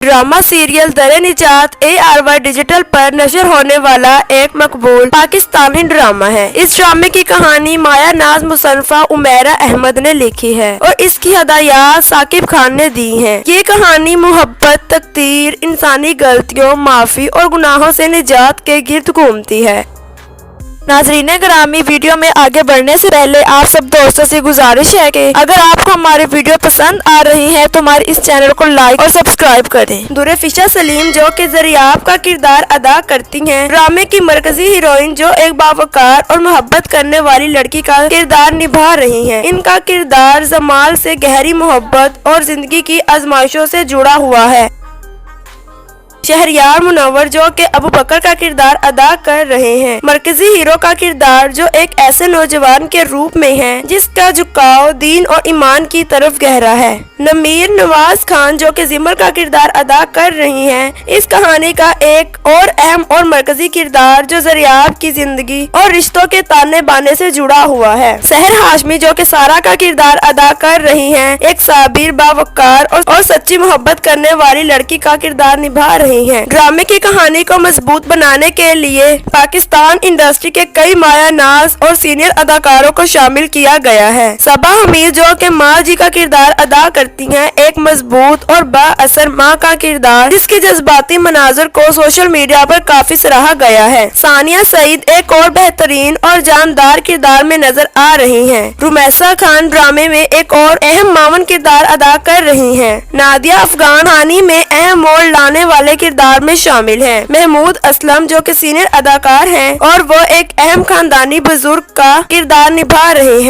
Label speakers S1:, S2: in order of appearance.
S1: Drama serial दर-ए-निजात ARY digital पर नशर होने वाला एक मकबूल पाकिस्तानी ड्रामा है। इस ड्रामे की कहानी माया नाज मुसन्नफ़ा उमैरा अहमद ने लिखी है और इसकी हदायत साकिब खान ने दी है। ये कहानी मोहब्बत, तकदीर, इंसानी गलतियों, माफी और गुनाहों से निजात के गिर्द घूमती है। नाज़रीन ग्रामी, वीडियो में आगे बढ़ने से पहले आप सब दोस्तों से गुजारिश है कि अगर आपको हमारे वीडियो पसंद आ रही है तो हमारे इस चैनल को लाइक और सब्सक्राइब करें। दुरेफिशा सलीम जो कि ज़रियाब का किरदार अदा करती हैं, ड्रामे की मरकजी हीरोइन जो एक बावकार और मोहब्बत करने वाली लड़की का किरदार निभा रही हैं। इनका किरदार जमाल से गहरी मोहब्बत और जिंदगी की आजमाइशों से जुड़ा हुआ है। शहरयार मुनव्वर जो कि अबू बकर का किरदार अदा कर रहे हैं। मरकजी हीरो का किरदार जो एक ऐसे नौजवान के रूप में है जिसका झुकाव दीन और ईमान की तरफ गहरा है। नमीर नवाज खान जो कि जिमर का किरदार अदा कर रही हैं। इस कहानी का एक और अहम और मरकजी किरदार जो ज़रियाब की जिंदगी और रिश्तों के ताने बाने से जुड़ा हुआ है। सहर हाशमी जो कि सारा का किरदार अदा कर रही हैं, एक साबिर, बावकार और सच्ची मोहब्बत करने वाली लड़की का किरदार निभा रही है। ड्रामे की कहानी को मजबूत बनाने के लिए पाकिस्तान इंडस्ट्री के कई माया नाज और सीनियर अदाकारों को शामिल किया गया है। सबा हमीद जो कि माँ जी का किरदार अदा करती हैं, एक मजबूत और बाअसर माँ का किरदार जिसके जज्बाती मनाजर को सोशल मीडिया पर काफी सराहा गया है। सानिया सईद एक और बेहतरीन और जानदार किरदार में नजर आ रही हैं। रुमैसा खान ड्रामे में एक और अहम मामन किरदार अदा कर रही हैं। नादिया अफगान कहानी में अहम मोड़ लाने वाले किरदार में शामिल है। महमूद असलम जो कि सीनियर अदाकार हैं और वो एक अहम खानदानी बुजुर्ग का किरदार निभा रहे हैं।